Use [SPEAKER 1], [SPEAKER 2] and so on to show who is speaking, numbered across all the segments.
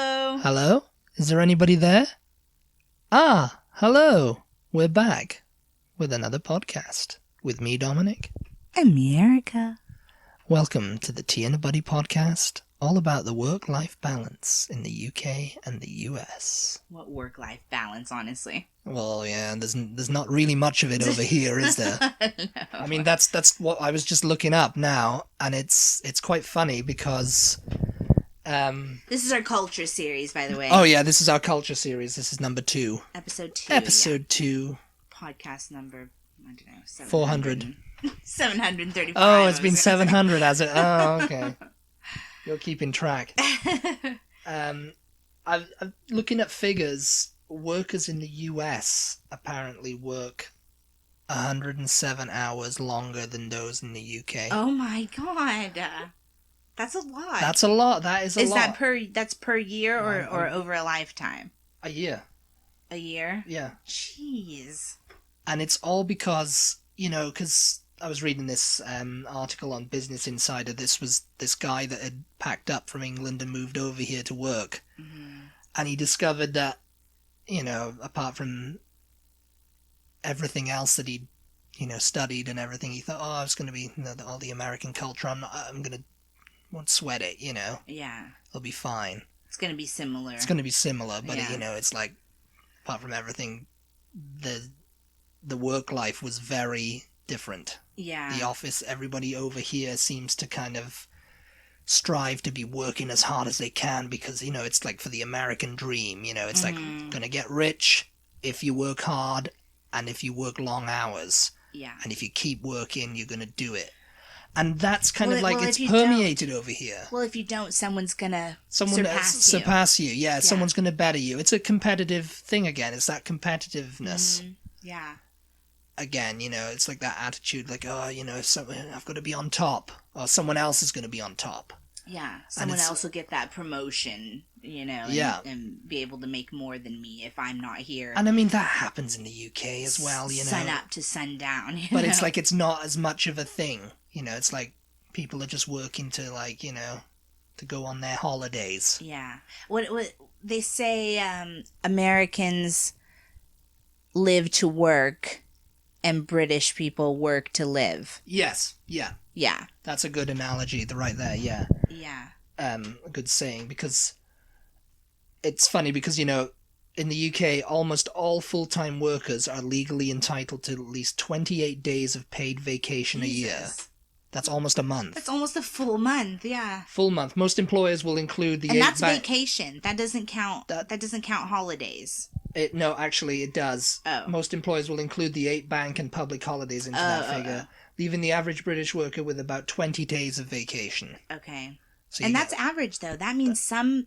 [SPEAKER 1] Hello.
[SPEAKER 2] Hello? Is there anybody there? Ah, hello. We're back with another podcast with me, Dominic.
[SPEAKER 1] And me, Erica.
[SPEAKER 2] Welcome to the Tea and a Buddy podcast, all about the work-life balance in the UK and the US.
[SPEAKER 1] What work-life balance, honestly?
[SPEAKER 2] Well, yeah, there's not really much of it over here, is there?
[SPEAKER 1] No.
[SPEAKER 2] I mean, that's what I was just looking up now, and it's quite funny because...
[SPEAKER 1] This is our culture series, by the way.
[SPEAKER 2] Oh, yeah, this is our culture series. This is number 2.
[SPEAKER 1] Episode 2.
[SPEAKER 2] Episode 2.
[SPEAKER 1] Podcast number, I don't know,
[SPEAKER 2] 400.
[SPEAKER 1] 735.
[SPEAKER 2] Oh, it's been 700, has it? Oh, okay. You're keeping track. I'm looking at figures. Workers in the US apparently work 107 hours longer than those in the UK.
[SPEAKER 1] Oh my god. That's a lot.
[SPEAKER 2] That's a lot. That is a lot.
[SPEAKER 1] That's per year or over a lifetime?
[SPEAKER 2] A year.
[SPEAKER 1] A year?
[SPEAKER 2] Yeah.
[SPEAKER 1] Jeez.
[SPEAKER 2] And it's all because, because I was reading this article on Business Insider. This was this guy that had packed up from England and moved over here to work. Mm-hmm. And he discovered that, apart from everything else that he'd, studied and everything, he thought, it's going to be all the American culture. Won't sweat it,
[SPEAKER 1] Yeah.
[SPEAKER 2] It'll be fine.
[SPEAKER 1] It's going to be similar.
[SPEAKER 2] It's going to be similar, but,
[SPEAKER 1] yeah.
[SPEAKER 2] It's like, apart from everything, the work life was very different.
[SPEAKER 1] Yeah.
[SPEAKER 2] The office, everybody over here seems to kind of strive to be working as hard as they can because, it's like for the American dream, it's like going to get rich if you work hard and if you work long hours.
[SPEAKER 1] Yeah.
[SPEAKER 2] And if you keep working, you're going to do it. And that's kind of like it's permeated over here.
[SPEAKER 1] Well, if you don't, someone's going to
[SPEAKER 2] surpass you. Yeah, someone's going to better you. It's a competitive thing again. It's that competitiveness.
[SPEAKER 1] Mm-hmm. Yeah.
[SPEAKER 2] Again, it's like that attitude, like, I've got to be on top, or someone else is going to be on top.
[SPEAKER 1] Yeah, someone else will get that promotion, and be able to make more than me if I'm not here.
[SPEAKER 2] And I mean, that happens in the UK as well,
[SPEAKER 1] Sun up to sundown.
[SPEAKER 2] But it's like it's not as much of a thing. It's like people are just working to, like, to go on their holidays.
[SPEAKER 1] Yeah. What they say, Americans live to work and British people work to live.
[SPEAKER 2] Yes. Yeah.
[SPEAKER 1] Yeah.
[SPEAKER 2] That's a good analogy right there, yeah.
[SPEAKER 1] Yeah.
[SPEAKER 2] A good saying, because it's funny because, in the UK, almost all full-time workers are legally entitled to at least 28 days of paid vacation a year. That's almost a month.
[SPEAKER 1] That's almost a full month, yeah.
[SPEAKER 2] Full month. Most employers will include the...
[SPEAKER 1] And that's vacation. That doesn't count. That doesn't count holidays.
[SPEAKER 2] No, actually, it does.
[SPEAKER 1] Oh.
[SPEAKER 2] Most employers will include the 8 bank and public holidays into that figure, leaving the average British worker with about 20 days of vacation.
[SPEAKER 1] Okay. So that's average, though. That means some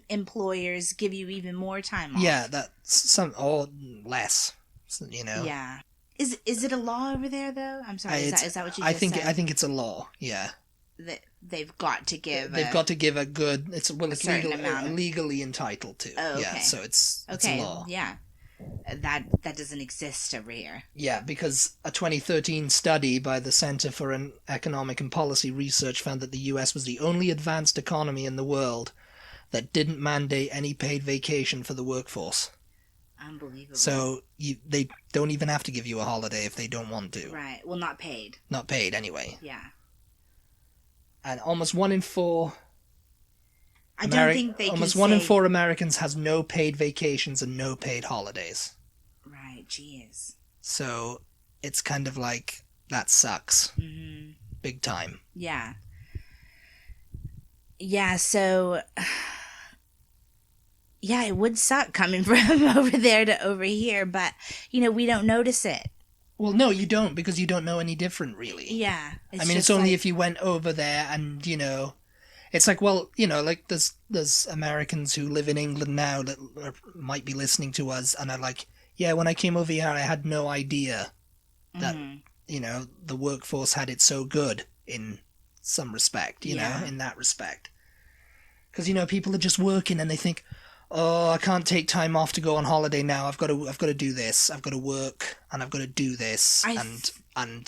[SPEAKER 1] employers give you even more time off.
[SPEAKER 2] Yeah, that's or less,
[SPEAKER 1] Yeah. Is it a law over there, though? I'm sorry, is that what you just said?
[SPEAKER 2] I think it's a law, yeah.
[SPEAKER 1] That they've got to give
[SPEAKER 2] a good... It's legally entitled to.
[SPEAKER 1] Oh, okay.
[SPEAKER 2] Yeah, so it's a law.
[SPEAKER 1] Yeah. That doesn't exist over here.
[SPEAKER 2] Yeah, because a 2013 study by the Center for Economic and Policy Research found that the US was the only advanced economy in the world that didn't mandate any paid vacation for the workforce.
[SPEAKER 1] Unbelievable.
[SPEAKER 2] So they don't even have to give you a holiday if they don't want to.
[SPEAKER 1] Right. Well, not paid.
[SPEAKER 2] Not paid, anyway.
[SPEAKER 1] Yeah.
[SPEAKER 2] And almost 1 in 4...
[SPEAKER 1] I don't think they
[SPEAKER 2] almost 1 in 4 Americans has no paid vacations and no paid holidays.
[SPEAKER 1] Right, jeez.
[SPEAKER 2] So it's kind of like, that sucks.
[SPEAKER 1] Mm-hmm.
[SPEAKER 2] Big time.
[SPEAKER 1] Yeah. Yeah, so... Yeah, it would suck coming from over there to over here, but, we don't notice it.
[SPEAKER 2] Well, no, you don't, because you don't know any different, really.
[SPEAKER 1] Yeah.
[SPEAKER 2] It's only if you went over there and, it's like, well, like there's Americans who live in England now that might be listening to us and are like, yeah, when I came over here, I had no idea that, the workforce had it so good in some respect, in that respect. Because, people are just working and they think, oh, I can't take time off to go on holiday now. I've got to do this. I've got to work and I've got to do this. And I'm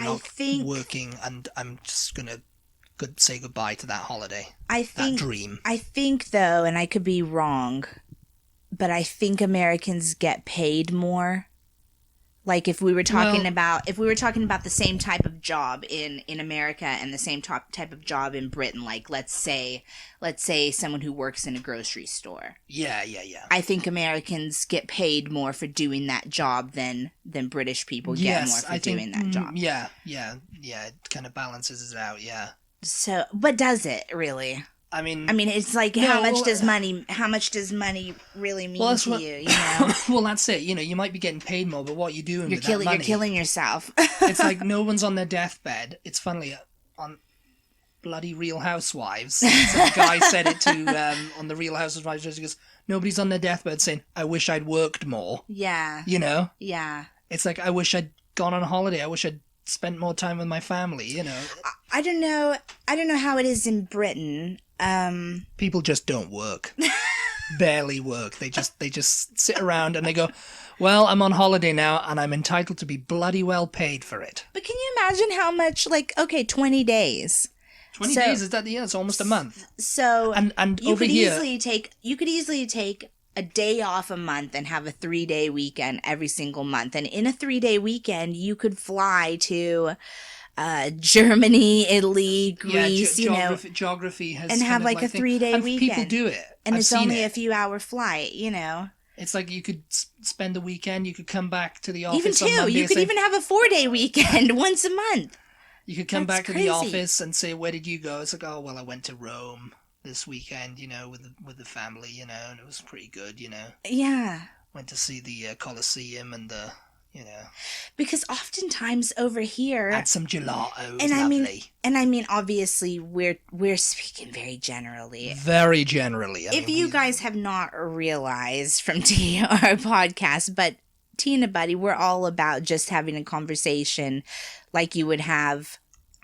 [SPEAKER 2] not working and I'm just going to say goodbye to that holiday,
[SPEAKER 1] I
[SPEAKER 2] that
[SPEAKER 1] think
[SPEAKER 2] dream.
[SPEAKER 1] I think though, and I could be wrong, but I think Americans get paid more. Like if we were talking about the same type of job in America and the same type of job in Britain, like let's say someone who works in a grocery store.
[SPEAKER 2] Yeah.
[SPEAKER 1] I think Americans get paid more for doing that job than British people get more for doing that job.
[SPEAKER 2] Yeah. It kind of balances it out. Yeah.
[SPEAKER 1] So, but does it really?
[SPEAKER 2] I mean,
[SPEAKER 1] it's like how much does money really mean to you? You know.
[SPEAKER 2] Well, that's it. You know, you might be getting paid more, but what are you doing with that money?
[SPEAKER 1] You're killing yourself.
[SPEAKER 2] It's like no one's on their deathbed. It's funny on bloody Real Housewives. Some guy said it to on the Real Housewives. He goes, nobody's on their deathbed saying, "I wish I'd worked more."
[SPEAKER 1] Yeah.
[SPEAKER 2] You know.
[SPEAKER 1] Yeah.
[SPEAKER 2] It's like I wish I'd gone on holiday. I wish I'd spent more time with my family. You know.
[SPEAKER 1] I don't know how it is in Britain.
[SPEAKER 2] People just don't work. Barely work. They just sit around and they go, well, I'm on holiday now and I'm entitled to be bloody well paid for it.
[SPEAKER 1] But can you imagine how much, 20 days.
[SPEAKER 2] 20 days, is that it's almost a month.
[SPEAKER 1] So
[SPEAKER 2] and
[SPEAKER 1] you
[SPEAKER 2] over
[SPEAKER 1] could
[SPEAKER 2] here,
[SPEAKER 1] you could easily take a day off a month and have a 3-day weekend every single month. And in a 3-day weekend, you could fly to Germany, Italy, Greece,
[SPEAKER 2] geography has
[SPEAKER 1] and have like a 3-day weekend.
[SPEAKER 2] People do it,
[SPEAKER 1] and it's only a few hour flight.
[SPEAKER 2] It's like you could spend the weekend. You could come back to the office.
[SPEAKER 1] Even two.
[SPEAKER 2] On Monday
[SPEAKER 1] You could even have a 4-day weekend once a month.
[SPEAKER 2] You could come back to the office and say, "Where did you go?" It's like, "Oh, well, I went to Rome this weekend. With the family. And it was pretty good.
[SPEAKER 1] Yeah.
[SPEAKER 2] Went to see the Colosseum and the."
[SPEAKER 1] Because oftentimes over here,
[SPEAKER 2] had some gelato.
[SPEAKER 1] And
[SPEAKER 2] lovely.
[SPEAKER 1] I mean, obviously, we're speaking very generally.
[SPEAKER 2] Very generally.
[SPEAKER 1] If you guys have not realized from our podcast, but Tea and Butty, we're all about just having a conversation like you would have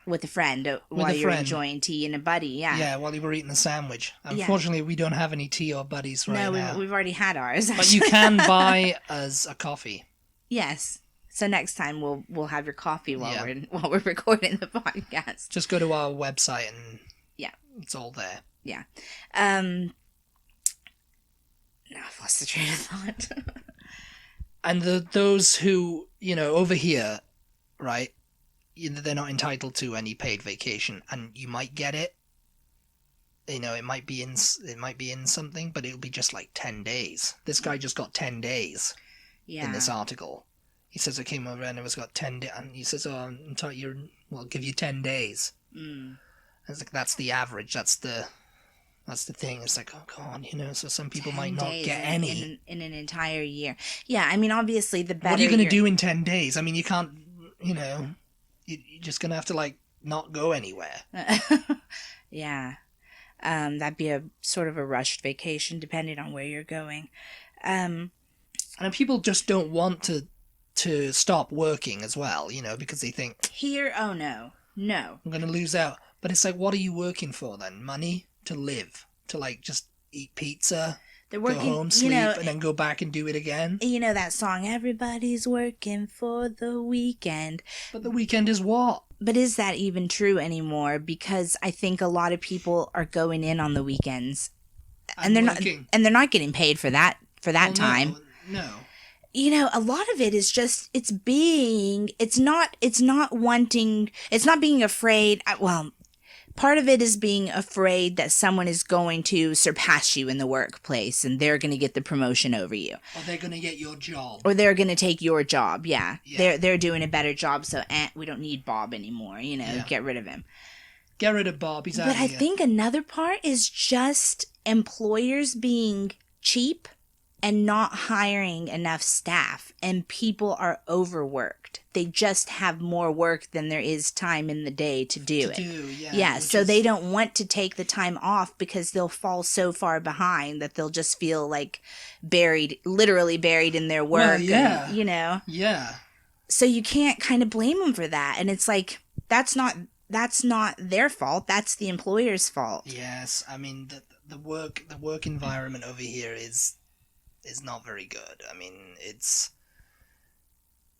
[SPEAKER 1] with a friend while you're enjoying tea and a buddy. Yeah.
[SPEAKER 2] Yeah, while you were eating a sandwich. Unfortunately, we don't have any tea or buddies right now.
[SPEAKER 1] No, we've already had ours.
[SPEAKER 2] But you can buy us a coffee.
[SPEAKER 1] Yes. So next time we'll have your coffee while we're recording the podcast.
[SPEAKER 2] Just go to our website and
[SPEAKER 1] yeah,
[SPEAKER 2] it's all there.
[SPEAKER 1] Yeah. Now I've lost the train of thought.
[SPEAKER 2] And those who over here, right? They're not entitled to any paid vacation, and you might get it. It might be in something, but it'll be just like 10 days. This guy just got 10 days. Yeah. In this article, he says I came over and it was got 10 days, and he says, "Oh, I'll give you 10 days." It's like that's the average. That's the thing. It's like, oh God, so some people might not get any
[SPEAKER 1] in an entire year. Yeah, I mean, obviously the better.
[SPEAKER 2] What are you going to do in 10 days? I mean, you can't. You're just going to have to not go anywhere.
[SPEAKER 1] Yeah, that'd be a sort of a rushed vacation, depending on where you're going.
[SPEAKER 2] And people just don't want to stop working as well, because they think...
[SPEAKER 1] Here, oh no.
[SPEAKER 2] I'm going to lose out. But it's like, what are you working for then? Money? To live? To just eat pizza? They're working, go home, sleep, and then go back and do it again?
[SPEAKER 1] You know that song, everybody's working for the weekend.
[SPEAKER 2] But the weekend is what?
[SPEAKER 1] But is that even true anymore? Because I think a lot of people are going in on the weekends. And they're not getting paid for that time.
[SPEAKER 2] No.
[SPEAKER 1] A lot of it is just, it's not being afraid. Well, part of it is being afraid that someone is going to surpass you in the workplace and they're going to get the promotion over you.
[SPEAKER 2] Or they're going to get your job.
[SPEAKER 1] Or they're going to take your job, yeah. They're doing a better job, so we don't need Bob anymore, get rid of him.
[SPEAKER 2] Get rid of Bob, he's out of here.
[SPEAKER 1] But I think another part is just employers being cheap and not hiring enough staff, and people are overworked. They just have more work than there is time in the day to do it. Yeah, so they don't want to take the time off because they'll fall so far behind that they'll just feel literally buried in their work. Well,
[SPEAKER 2] yeah.
[SPEAKER 1] And,
[SPEAKER 2] Yeah.
[SPEAKER 1] So you can't kind of blame them for that. And it's like, that's not their fault. That's the employer's fault.
[SPEAKER 2] Yes, I mean, the work environment over here is not very good. I mean, it's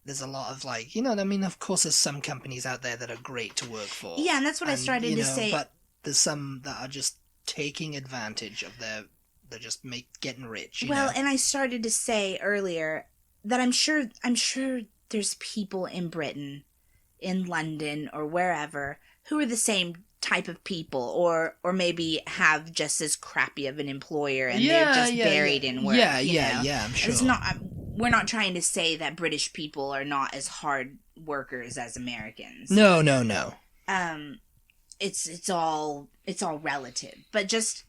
[SPEAKER 2] there's a lot of like, you know, I mean, of course there's some companies out there that are great to work for.
[SPEAKER 1] Yeah, and that's what I started to say.
[SPEAKER 2] But there's some that are just taking advantage of they're just getting rich. You know?
[SPEAKER 1] And I started to say earlier that I'm sure there's people in Britain, in London or wherever, who are the same type of people, or maybe have just as crappy of an employer, and they're just buried in work.
[SPEAKER 2] Yeah, I'm sure.
[SPEAKER 1] It's not. We're not trying to say that British people are not as hard workers as Americans.
[SPEAKER 2] No.
[SPEAKER 1] It's all relative. But just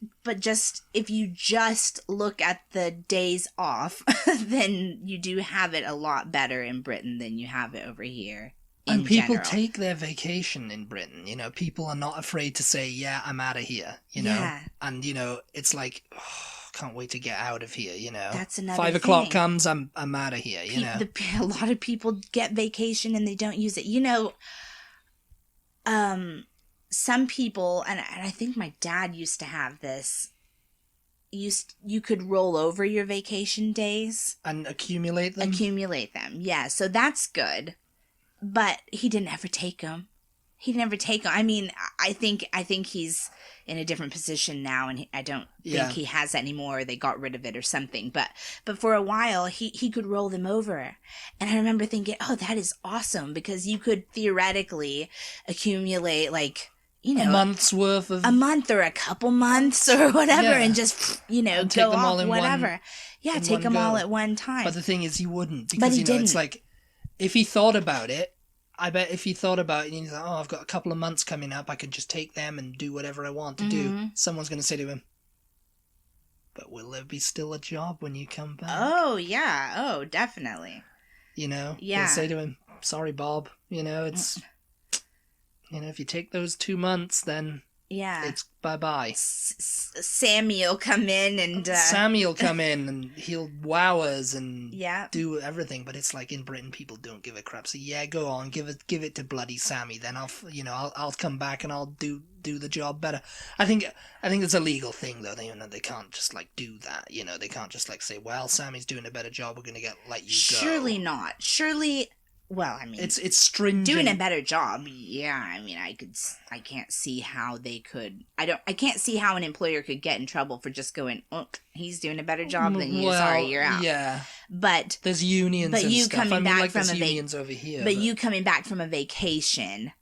[SPEAKER 1] if you just look at the days off, then you do have it a lot better in Britain than you have it over here.
[SPEAKER 2] And people take their vacation in Britain. You know, people are not afraid to say, "Yeah, I'm out of here." You know,
[SPEAKER 1] Yeah.
[SPEAKER 2] And you know, it's like, can't wait to get out of here. You know,
[SPEAKER 1] that's another
[SPEAKER 2] 5 o'clock
[SPEAKER 1] thing.
[SPEAKER 2] comes, I'm out of here. You know,
[SPEAKER 1] a lot of people get vacation and they don't use it. You know, some people, and I think my dad used to have this. You could roll over your vacation days
[SPEAKER 2] and accumulate them.
[SPEAKER 1] Yeah, so that's good. But he didn't ever take them. I mean, I think he's in a different position now, and I don't think he has that anymore. Or they got rid of it or something. But for a while, he could roll them over, and I remember thinking, oh, that is awesome, because you could theoretically accumulate like, you know,
[SPEAKER 2] a month's worth of
[SPEAKER 1] a month or a couple months or whatever, and just, you know, and go off whatever. Take them all at one time.
[SPEAKER 2] But the thing is, he wouldn't, because you know, it's like, if he thought about it, I bet if he thought about it and he's like, oh, I've got a couple of months coming up, I could just take them and do whatever I want to do. Someone's going to say to him, but will there be still a job when you come back?
[SPEAKER 1] Oh, yeah. Oh, definitely.
[SPEAKER 2] You know?
[SPEAKER 1] Yeah.
[SPEAKER 2] They'll say to him, sorry, Bob. You know, it's, you know, if you take those 2 months, then it's bye-bye.
[SPEAKER 1] Sammy'll come in and...
[SPEAKER 2] Sammy'll come in and he'll wow us and
[SPEAKER 1] yeah.
[SPEAKER 2] do everything. But it's like in Britain, people don't give a crap. So yeah, go on, give it to bloody Sammy. Then I'll come back and I'll do the job better. I think it's a legal thing though. They can't just like do that. You know, they can't just like say, well, Sammy's doing a better job. We're gonna let you go.
[SPEAKER 1] Surely not. Surely. Well, I mean,
[SPEAKER 2] it's stringent.
[SPEAKER 1] Doing a better job, yeah. I mean, I can't see how they could. I can't see how an employer could get in trouble for just going, oh, he's doing a better job than you. Sorry, you're out.
[SPEAKER 2] Yeah.
[SPEAKER 1] But
[SPEAKER 2] there's unions. But
[SPEAKER 1] and
[SPEAKER 2] you
[SPEAKER 1] stuff.
[SPEAKER 2] coming back from unions over here.
[SPEAKER 1] But you coming back from a vacation,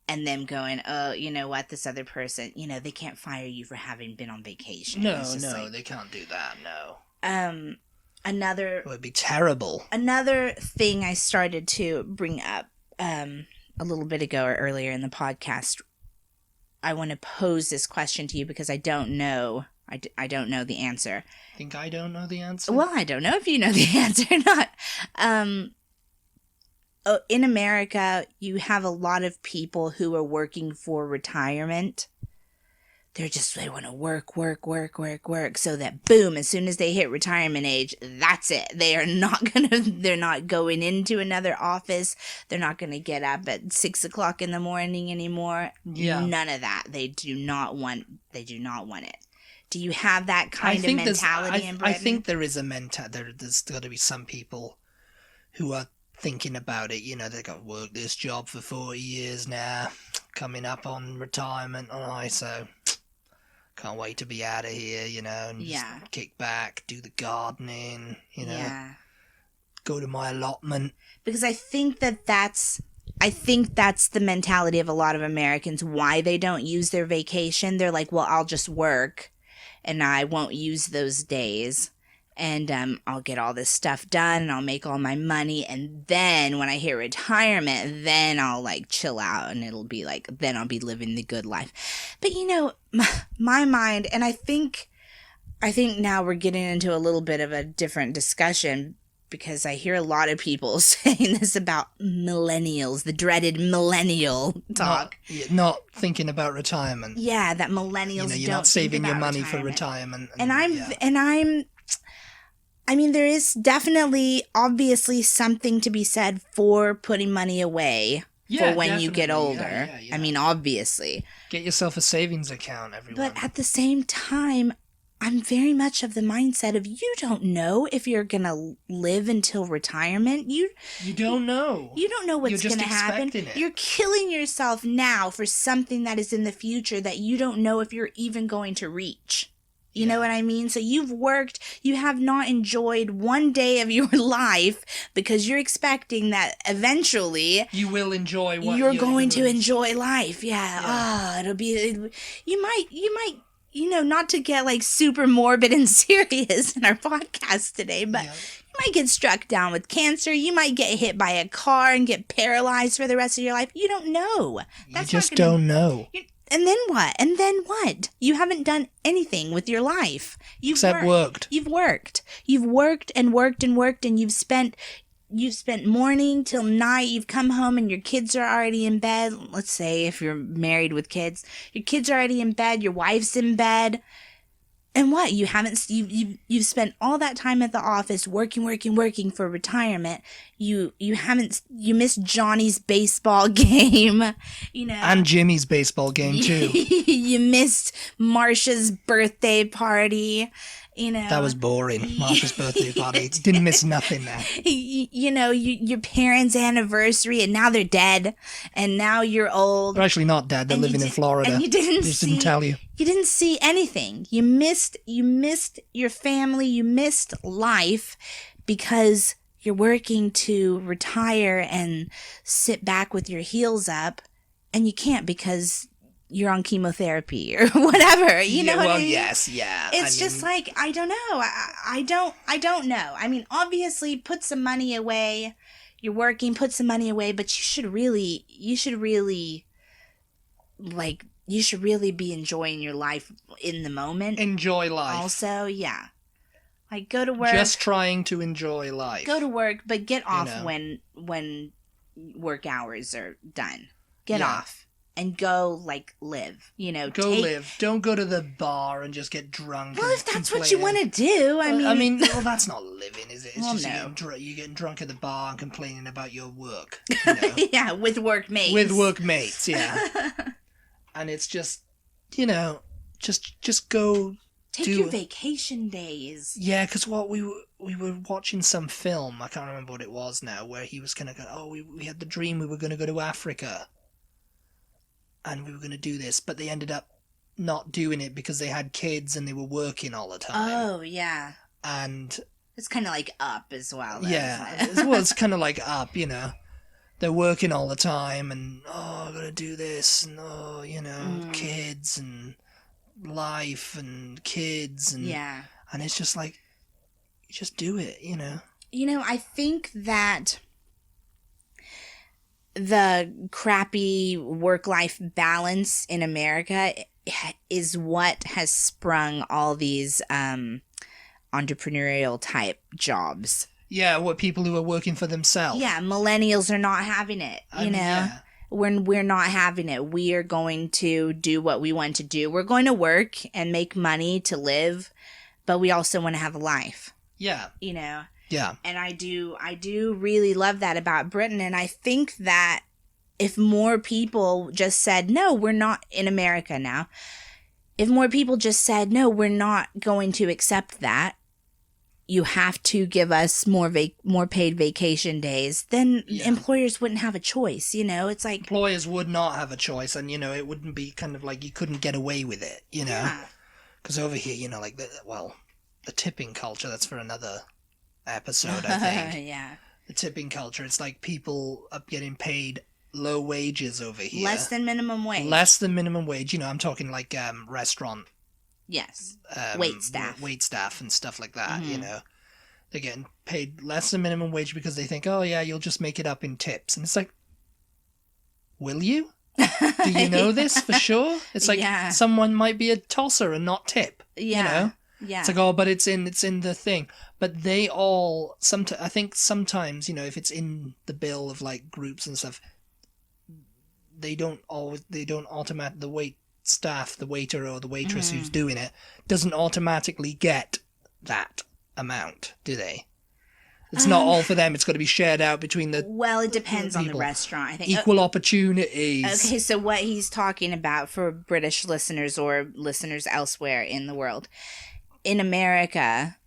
[SPEAKER 1] and them going, oh, you know what? This other person, you know, they can't fire you for having been on vacation.
[SPEAKER 2] No, they can't do that. No.
[SPEAKER 1] It
[SPEAKER 2] would be terrible.
[SPEAKER 1] Another thing I started to bring up a little bit ago or earlier in the podcast, I want to pose this question to you because I don't know. I don't know the answer.
[SPEAKER 2] Think I don't know the answer?
[SPEAKER 1] Well, I don't know if you know the answer or not. In America, you have a lot of people who are working for retirement. They want to work, so that boom, as soon as they hit retirement age, that's it. They're not going into another office. They're not going to get up at 6 o'clock in the morning anymore.
[SPEAKER 2] Yeah.
[SPEAKER 1] None of that. They do not want it. Do you have that kind of mentality in Britain?
[SPEAKER 2] I think there is a mentality. There's got to be some people who are thinking about it. You know, they got worked this job for 40 years now, coming up on retirement. So can't wait to be out of here, you know, and just kick back, do the gardening, you know, go to my allotment.
[SPEAKER 1] Because I think that's the mentality of a lot of Americans, why they don't use their vacation. They're like, well, I'll just work and I won't use those days. And I'll get all this stuff done and I'll make all my money. And then when I hit retirement, then I'll like chill out and it'll be like, then I'll be living the good life. But you know, my mind, and I think now we're getting into a little bit of a different discussion because I hear a lot of people saying this about millennials, the dreaded millennial talk.
[SPEAKER 2] Not thinking about retirement.
[SPEAKER 1] Yeah, that millennials
[SPEAKER 2] you're
[SPEAKER 1] don't
[SPEAKER 2] not saving
[SPEAKER 1] think
[SPEAKER 2] your
[SPEAKER 1] about
[SPEAKER 2] money
[SPEAKER 1] retirement.
[SPEAKER 2] for retirement.
[SPEAKER 1] I mean, there is definitely, obviously, something to be said for putting money away for when you get older.
[SPEAKER 2] Yeah.
[SPEAKER 1] I mean, obviously.
[SPEAKER 2] Get yourself a savings account, everyone.
[SPEAKER 1] But at the same time, I'm very much of the mindset of you don't know if you're going to live until retirement.
[SPEAKER 2] You don't know.
[SPEAKER 1] You don't know what's going to happen. You're killing yourself now for something that is in the future that you don't know if you're even going to reach. You know what I mean? So you've worked, you have not enjoyed one day of your life because you're expecting that eventually
[SPEAKER 2] you will enjoy what
[SPEAKER 1] you're going to enjoy life. Yeah. It'll be, you might, not to get like super morbid and serious in our podcast today, but you might get struck down with cancer. You might get hit by a car and get paralyzed for the rest of your life. You don't know.
[SPEAKER 2] You just don't know.
[SPEAKER 1] And then what? And then what? You haven't done anything with your life.
[SPEAKER 2] Except worked.
[SPEAKER 1] You've worked. You've worked and worked and worked, and you've spent morning till night. You've come home and your kids are already in bed. Let's say if you're married with kids, your kids are already in bed. Your wife's in bed. And what? You've spent all that time at the office working for retirement. You missed Johnny's baseball game,
[SPEAKER 2] And Jimmy's baseball game too.
[SPEAKER 1] You missed Marsha's birthday party.
[SPEAKER 2] That was boring. Marsha's birthday party. Didn't miss nothing there.
[SPEAKER 1] Your parents' anniversary, and now they're dead, and now you're old.
[SPEAKER 2] They're actually not dead. They're living in Florida.
[SPEAKER 1] And you didn't
[SPEAKER 2] tell you.
[SPEAKER 1] You didn't see anything. You missed your family. You missed life because you're working to retire and sit back with your heels up, and you can't because you're on chemotherapy or whatever. You know what I mean?
[SPEAKER 2] Yes, yeah.
[SPEAKER 1] It's just like, I don't know. I don't know. I mean, obviously put some money away. You're working, put some money away, but you should really be enjoying your life in the moment.
[SPEAKER 2] Enjoy life.
[SPEAKER 1] Also, yeah. Like, go to work.
[SPEAKER 2] Just trying to enjoy life.
[SPEAKER 1] Go to work, but get off when work hours are done. Get off. And go, live,
[SPEAKER 2] live. Don't go to the bar and just get drunk.
[SPEAKER 1] Well, if that's what you want to do, I mean...
[SPEAKER 2] well, that's not living, is it? It's you're getting drunk at the bar and complaining about your work,
[SPEAKER 1] Yeah, with workmates.
[SPEAKER 2] With workmates, yeah. And it's just, just go...
[SPEAKER 1] Take your vacation days.
[SPEAKER 2] Yeah, because we were watching some film, I can't remember what it was now, where he was going to go, we had the dream we were going to go to Africa. And we were going to do this, but they ended up not doing it because they had kids and they were working all the time.
[SPEAKER 1] Oh, yeah.
[SPEAKER 2] And...
[SPEAKER 1] it's kind of like Up as well.
[SPEAKER 2] Yeah. It's kind of like Up, They're working all the time and, I got to do this and, kids and life and kids and...
[SPEAKER 1] yeah.
[SPEAKER 2] And it's just like, you just do it,
[SPEAKER 1] I think that... the crappy work-life balance in America is what has sprung all these entrepreneurial type jobs.
[SPEAKER 2] Yeah, people who are working for themselves.
[SPEAKER 1] Yeah, millennials are not having it, you know? Yeah. We're not having it. We are going to do what we want to do. We're going to work and make money to live, but we also want to have a life.
[SPEAKER 2] Yeah.
[SPEAKER 1] Yeah. And I do really love that about Britain. And I think that if more people just said, no, we're not in America now. If more people just said, no, we're not going to accept that. You have to give us more paid vacation days. Then employers wouldn't have a choice. It's like
[SPEAKER 2] employers would not have a choice. And, it wouldn't be kind of like you couldn't get away with it,
[SPEAKER 1] Yeah.
[SPEAKER 2] Because over here, the tipping culture, that's for another episode, I think.
[SPEAKER 1] Yeah.
[SPEAKER 2] The tipping culture, it's like people are getting paid low wages over here.
[SPEAKER 1] Less than minimum wage.
[SPEAKER 2] I'm talking like restaurant.
[SPEAKER 1] Yes. Wait staff
[SPEAKER 2] and stuff like that, They're getting paid less than minimum wage because they think, oh yeah, you'll just make it up in tips. And it's like, will you? Do you know this for sure? It's like someone might be a tosser and not tip,
[SPEAKER 1] Yeah.
[SPEAKER 2] It's like, but it's in the thing. But they all, I think sometimes, if it's in the bill of like groups and stuff, they don't automatically, the wait staff, the waiter or the waitress who's doing it, doesn't automatically get that amount, do they? It's not all for them. It's got to be shared out between the...
[SPEAKER 1] Well, it depends on the restaurant, I think.
[SPEAKER 2] Equal opportunities.
[SPEAKER 1] Okay, so what he's talking about for British listeners or listeners elsewhere in the world in America,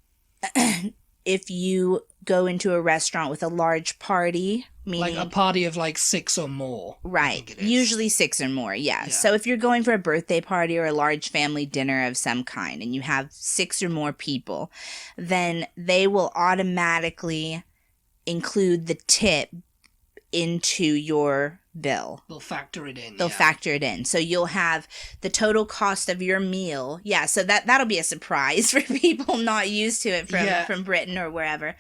[SPEAKER 1] if you go into a restaurant with a large party, meaning
[SPEAKER 2] like a party of like 6 or more.
[SPEAKER 1] right, usually 6 or more, yeah. So if you're going for a birthday party or a large family dinner of some kind and you have 6 or more people, then they will automatically include the tip into your bill.
[SPEAKER 2] They'll factor it in.
[SPEAKER 1] They'll factor it in. So you'll have the total cost of your meal. Yeah, so that'll be a surprise for people not used to it from Britain or wherever.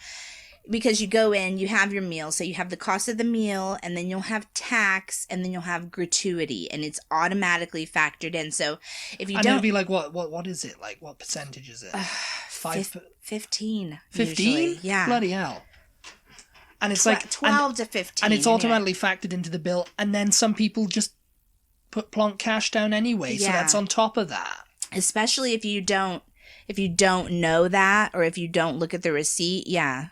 [SPEAKER 1] Because you go in, you have your meal, so you have the cost of the meal, and then you'll have tax, and then you'll have gratuity, and it's automatically factored in. So if you don't,
[SPEAKER 2] it'd be like what is it? Like what percentage is it?
[SPEAKER 1] 15.
[SPEAKER 2] 15?
[SPEAKER 1] Yeah.
[SPEAKER 2] Bloody hell. And it's like
[SPEAKER 1] 12 to 15.
[SPEAKER 2] And it's automatically factored into the bill, and then some people just put plonk cash down anyway, so that's on top of that. Especially
[SPEAKER 1] if you don't know that, or if you don't look at the receipt, yeah,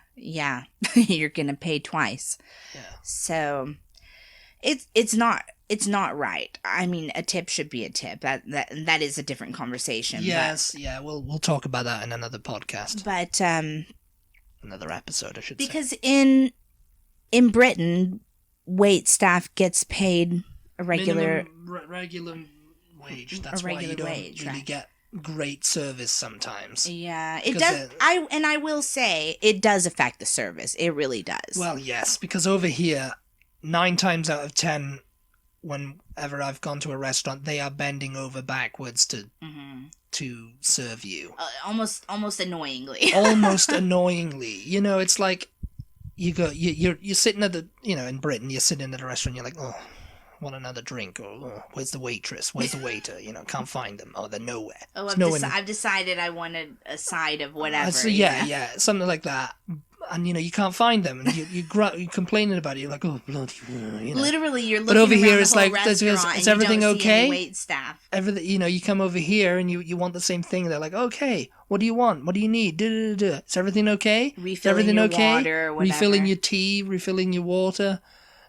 [SPEAKER 1] you're gonna pay twice.
[SPEAKER 2] Yeah.
[SPEAKER 1] So it's not right. I mean, a tip should be a tip. That is a different conversation.
[SPEAKER 2] Yes, we'll talk about that in another podcast.
[SPEAKER 1] But
[SPEAKER 2] another episode, I should
[SPEAKER 1] say. Because in Britain, wait staff gets paid a regular
[SPEAKER 2] wage. That's why you don't really get great service sometimes.
[SPEAKER 1] Yeah, it does. I will say it does affect the service. It really does.
[SPEAKER 2] Well, yes, because over here, 9 times out of 10, whenever I've gone to a restaurant, they are bending over backwards to serve you.
[SPEAKER 1] Almost annoyingly.
[SPEAKER 2] Almost annoyingly. You know, it's like you're sitting at in Britain, you're sitting at a restaurant, you're like, oh, want another drink, or oh, where's the waitress? Where's the waiter? Can't find them. Oh, they're nowhere.
[SPEAKER 1] Oh, I've decided I wanted a side of whatever.
[SPEAKER 2] Something like that. And you can't find them, and you're complaining about it. You're like, oh bloody,
[SPEAKER 1] Literally, you're looking.
[SPEAKER 2] But over
[SPEAKER 1] around
[SPEAKER 2] here,
[SPEAKER 1] the
[SPEAKER 2] it's
[SPEAKER 1] whole
[SPEAKER 2] like, is everything okay?
[SPEAKER 1] Wait staff.
[SPEAKER 2] Everything, you come over here and you want the same thing. They're like, okay, what do you want? What do you need? Is everything okay?
[SPEAKER 1] Refilling your water, whatever.
[SPEAKER 2] Refilling your tea, refilling your water.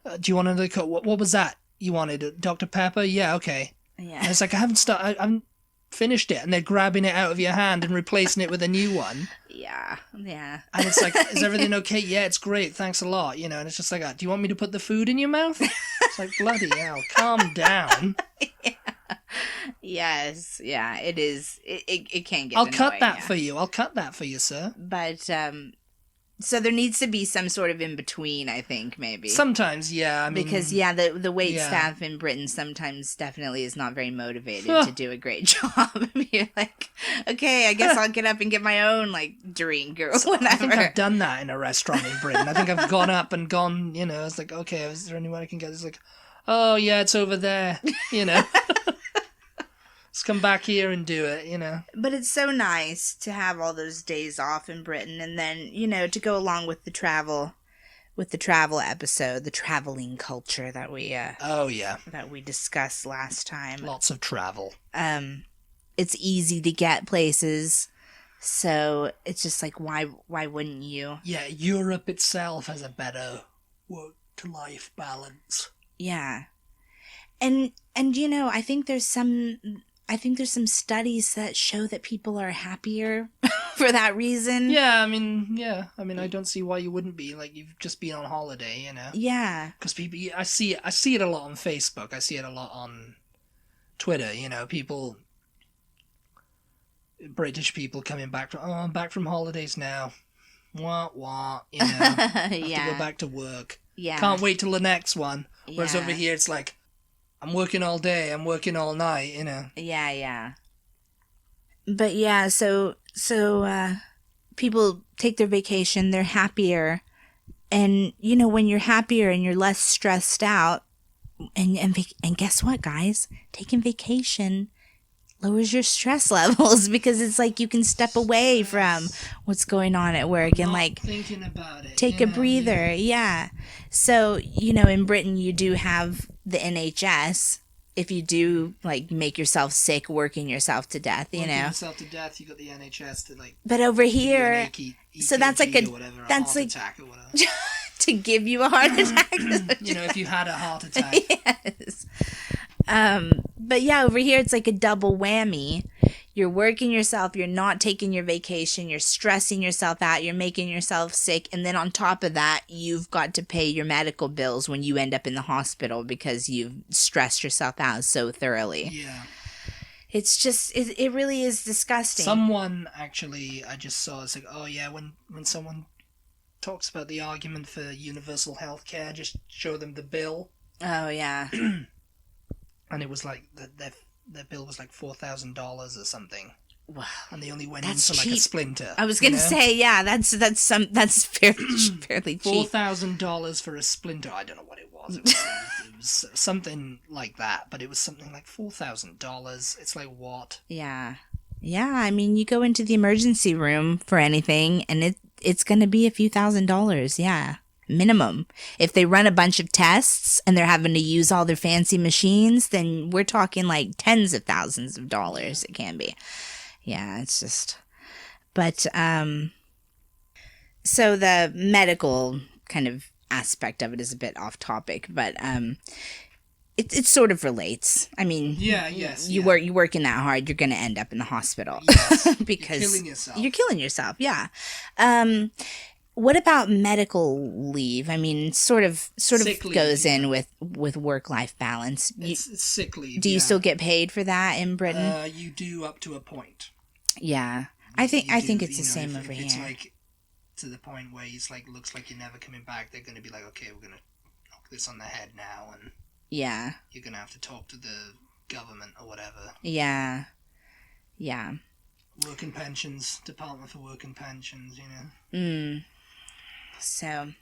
[SPEAKER 2] Do you want another Coke? What was that you wanted? Dr. Pepper? Yeah, okay.
[SPEAKER 1] Yeah.
[SPEAKER 2] And it's like, I haven't finished it, and they're grabbing it out of your hand and replacing it with a new one.
[SPEAKER 1] Yeah.
[SPEAKER 2] And it's like, is everything okay? Yeah, it's great. Thanks a lot. And it's just like, do you want me to put the food in your mouth? It's like, bloody hell, calm down.
[SPEAKER 1] Yeah. Yes. Yeah, it is. It can get
[SPEAKER 2] I'll cut that for you. I'll cut that for you, sir.
[SPEAKER 1] But, so there needs to be some sort of in between, I think, maybe.
[SPEAKER 2] Sometimes, yeah. I mean,
[SPEAKER 1] because the wait staff in Britain sometimes definitely is not very motivated to do a great job. You're like, okay, I guess I'll get up and get my own drink or whatever.
[SPEAKER 2] I think I've done that in a restaurant in Britain. I think I've gone up and gone. It's like, okay, is there anywhere I can get? It's like, oh yeah, it's over there. Let's come back here and do it,
[SPEAKER 1] But it's so nice to have all those days off in Britain, and then, to go along with the travel episode, the traveling culture that we that we discussed last time.
[SPEAKER 2] Lots of travel.
[SPEAKER 1] It's easy to get places, so it's just like, why wouldn't you?
[SPEAKER 2] Yeah, Europe itself has a better work-to-life balance.
[SPEAKER 1] Yeah. And I think there's some studies that show that people are happier for that reason.
[SPEAKER 2] Yeah, I mean, I don't see why you wouldn't be. Like, you've just been on holiday,
[SPEAKER 1] Yeah.
[SPEAKER 2] Because people, I see it a lot on Facebook. I see it a lot on Twitter. British people coming back from, I'm back from holidays now. Wah. Have to go back to work.
[SPEAKER 1] Yeah.
[SPEAKER 2] Can't wait till the next one. Whereas
[SPEAKER 1] Yeah.
[SPEAKER 2] over here, it's like, I'm working all day, I'm working all night,
[SPEAKER 1] Yeah. But yeah, so people take their vacation, they're happier. And, when you're happier and you're less stressed out, and guess what, guys? Taking vacation lowers your stress levels, because it's like you can step away from what's going on at work and
[SPEAKER 2] thinking about it,
[SPEAKER 1] take a breather. Yeah. So, in Britain you do have the NHS. If you do make yourself sick working yourself to death,
[SPEAKER 2] Working yourself to death, you got the NHS to
[SPEAKER 1] But over here, so that's like
[SPEAKER 2] that's like attack or whatever.
[SPEAKER 1] To give you a heart attack.
[SPEAKER 2] If you had a heart attack.
[SPEAKER 1] Yes. But yeah, over here it's like a double whammy. You're working yourself, you're not taking your vacation, you're stressing yourself out, you're making yourself sick, and then on top of that, you've got to pay your medical bills when you end up in the hospital because you've stressed yourself out so thoroughly.
[SPEAKER 2] Yeah.
[SPEAKER 1] It's just, it really is disgusting.
[SPEAKER 2] Someone, actually, I just saw, it's like, oh yeah, when someone talks about the argument for universal health care, just show them the bill.
[SPEAKER 1] Oh, yeah.
[SPEAKER 2] And it was like, their bill was like $4,000 or something.
[SPEAKER 1] Wow.
[SPEAKER 2] And they only went
[SPEAKER 1] That's
[SPEAKER 2] in for
[SPEAKER 1] cheap.
[SPEAKER 2] like a splinter.
[SPEAKER 1] I was going to say, yeah, that's fairly cheap.
[SPEAKER 2] $4,000 for a splinter. I don't know what it was. It was something like that, but it was something like $4,000. It's like, what?
[SPEAKER 1] Yeah. Yeah, I mean, you go into the emergency room for anything, and it's going to be a few $1,000s, yeah, minimum. If they run a bunch of tests and they're having to use all their fancy machines, then we're talking like tens of thousands of dollars. It can be. Yeah, it's just... But, so the medical kind of aspect of it is a bit off topic, but it sort of relates. I mean, you work in that hard, you're going to end up in the hospital.
[SPEAKER 2] Yes.
[SPEAKER 1] Because
[SPEAKER 2] you're killing yourself.
[SPEAKER 1] You're killing yourself, yeah. What about medical leave? I mean, sort of sick goes leave, in with work-life balance.
[SPEAKER 2] It's sick leave.
[SPEAKER 1] Do you still get paid for that in Britain?
[SPEAKER 2] You do up to a point.
[SPEAKER 1] Yeah, I think it's the same over here.
[SPEAKER 2] It's like to the point where it's like looks like you're never coming back. They're going to be like, okay, we're going to knock this on the head now, and
[SPEAKER 1] yeah,
[SPEAKER 2] you're going to have to talk to the government or whatever.
[SPEAKER 1] Yeah.
[SPEAKER 2] Work and pensions, Department for Work and Pensions, you know.
[SPEAKER 1] So,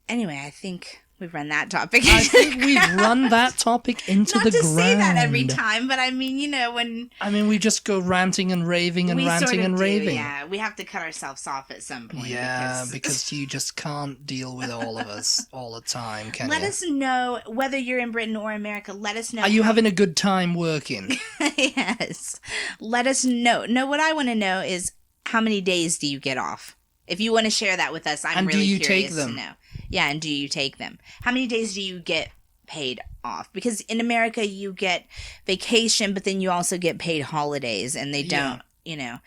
[SPEAKER 1] anyway, I think we've run that topic.
[SPEAKER 2] I think we've run that topic into the ground.
[SPEAKER 1] Not to say that every time, but I mean, you know, when...
[SPEAKER 2] I mean, we just go ranting and raving and ranting and raving.
[SPEAKER 1] Yeah, we have to cut ourselves off at some point.
[SPEAKER 2] Yeah, because you just can't deal with all of us all the time, can you?
[SPEAKER 1] Let us know, whether you're in Britain or America, let us know.
[SPEAKER 2] Are you having a good time working?
[SPEAKER 1] Yes. Let us know. No, what I want to know is, how many days do you get off? If you want to share that with us, I'm really curious to know. Yeah, and do you take them? How many days do you get paid off? Because in America, you get vacation, but then you also get paid holidays, and they don't, you know.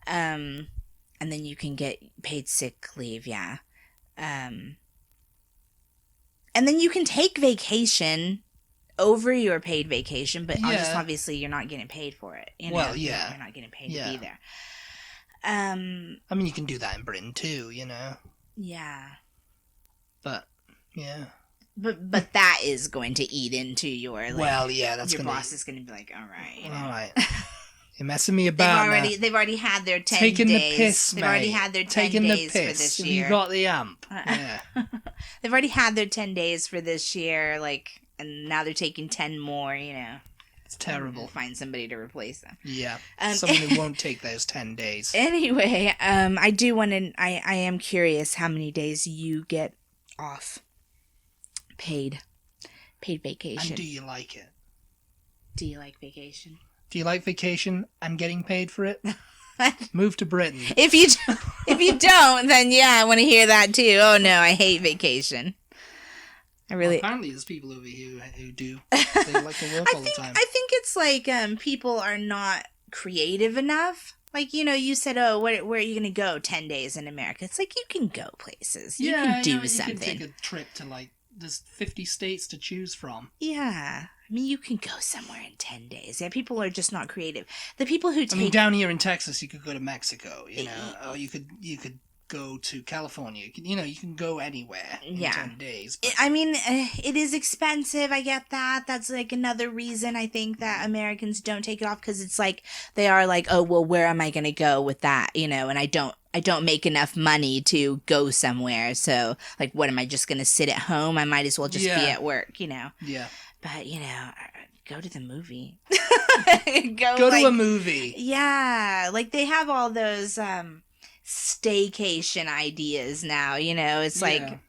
[SPEAKER 1] And then you can get paid sick leave, yeah. And then you can take vacation over your paid vacation, but just obviously you're not getting paid for it. You know?
[SPEAKER 2] Well, yeah.
[SPEAKER 1] You're not getting paid to be there.
[SPEAKER 2] I mean, you can do that in Britain too, you know.
[SPEAKER 1] Yeah.
[SPEAKER 2] But yeah.
[SPEAKER 1] But that is going to eat into your
[SPEAKER 2] that's
[SPEAKER 1] your boss is going to be like, all right, you know.
[SPEAKER 2] All right. You're messing me about.
[SPEAKER 1] They've already had their 10
[SPEAKER 2] Taking
[SPEAKER 1] days.
[SPEAKER 2] The piss,
[SPEAKER 1] they've
[SPEAKER 2] mate.
[SPEAKER 1] already had their 10
[SPEAKER 2] Taking
[SPEAKER 1] days
[SPEAKER 2] the
[SPEAKER 1] for
[SPEAKER 2] piss.
[SPEAKER 1] this year.
[SPEAKER 2] You got the amp. Yeah.
[SPEAKER 1] They've already had their 10 days for this year, like, and now they're taking 10 more, you know.
[SPEAKER 2] It's terrible.
[SPEAKER 1] Find somebody to replace them.
[SPEAKER 2] Yeah. Someone who won't take those 10 days.
[SPEAKER 1] Anyway, I do want to, I am curious how many days you get off paid vacation.
[SPEAKER 2] And do you like it?
[SPEAKER 1] Do you like vacation?
[SPEAKER 2] Do you like vacation and getting paid for it? Move to Britain.
[SPEAKER 1] If you don't, then yeah, I want to hear that too. Oh no, I hate vacation. Well,
[SPEAKER 2] apparently there's people over here who do. They like to work all the time.
[SPEAKER 1] I think it's like people are not creative enough. Like, you know, you said, oh, where are you going to go 10 days in America? It's like, you can go places. You can do something. You can
[SPEAKER 2] take a trip to, like, there's 50 states to choose from.
[SPEAKER 1] Yeah. I mean, you can go somewhere in 10 days. Yeah, people are just not creative. The people who take...
[SPEAKER 2] I mean, down here in Texas, you could go to Mexico, you know, or you could go to California. You can go anywhere in 10 days. But...
[SPEAKER 1] I mean, it is expensive. I get that. That's like another reason I think that Americans don't take it off, because it's like they are like, oh, well, where am I going to go with that? You know, and I don't make enough money to go somewhere. So, like, what am I just going to sit at home? I might as well just be at work, you know?
[SPEAKER 2] Yeah.
[SPEAKER 1] But, you know, go to the movie.
[SPEAKER 2] go to a movie.
[SPEAKER 1] Yeah. Like, they have all those staycation ideas now, you know? It's like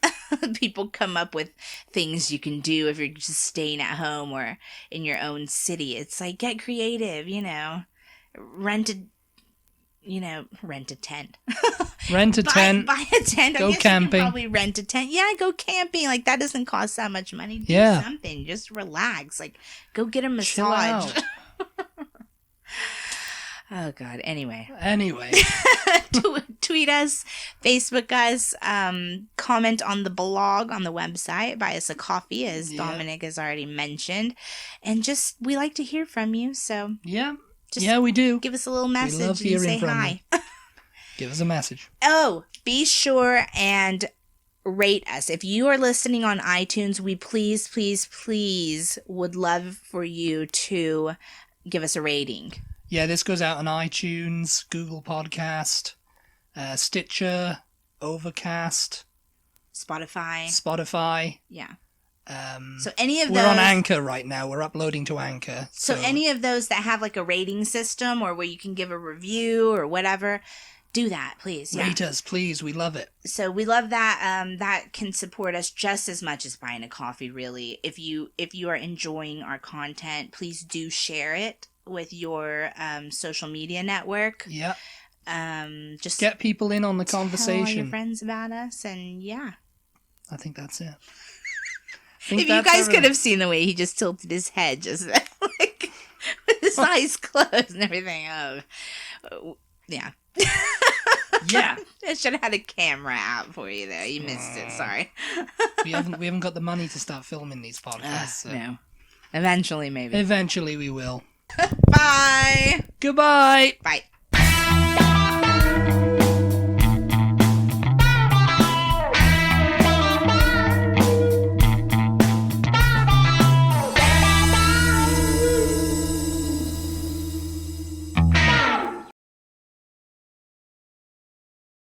[SPEAKER 1] people come up with things you can do if you're just staying at home or in your own city. It's like, get creative, you know? Rent a tent.
[SPEAKER 2] Rent a tent.
[SPEAKER 1] Buy a tent.
[SPEAKER 2] Go camping.
[SPEAKER 1] You can probably rent a tent. Yeah, go camping. Like, that doesn't cost that much money. Do something. Just relax. Like, go get a massage. Oh, God. Anyway. Tweet us, Facebook us, comment on the blog, on the website, buy us a coffee, as Dominic has already mentioned. And just, we like to hear from you, so...
[SPEAKER 2] Yeah.
[SPEAKER 1] Just
[SPEAKER 2] yeah, we do.
[SPEAKER 1] give us a little message and say hi.
[SPEAKER 2] Give us a message.
[SPEAKER 1] Oh, be sure and rate us. If you are listening on iTunes, we please would love for you to give us a rating.
[SPEAKER 2] Yeah, this goes out on iTunes, Google Podcast, Stitcher, Overcast, Spotify.
[SPEAKER 1] Yeah. So any of those...
[SPEAKER 2] We're on Anchor right now. We're uploading to Anchor.
[SPEAKER 1] So any of those that have like a rating system or where you can give a review or whatever, do that, please. Yeah.
[SPEAKER 2] Rate us, please. We love it.
[SPEAKER 1] So we love that. That can support us just as much as buying a coffee, really. If you are enjoying our content, please do share it with your social media network.
[SPEAKER 2] Yeah.
[SPEAKER 1] Just
[SPEAKER 2] get people in on the conversation.
[SPEAKER 1] Tell all your friends about us, and yeah.
[SPEAKER 2] I think that's it.
[SPEAKER 1] If you guys could have seen the way he just tilted his head, just like with his eyes closed and everything. Oh, yeah.
[SPEAKER 2] Yeah.
[SPEAKER 1] I should have had a camera out for you there. You missed it. Sorry.
[SPEAKER 2] we haven't got the money to start filming these podcasts. So.
[SPEAKER 1] No. Eventually, maybe.
[SPEAKER 2] Eventually, we will.
[SPEAKER 1] Bye.
[SPEAKER 2] Goodbye.
[SPEAKER 1] Bye.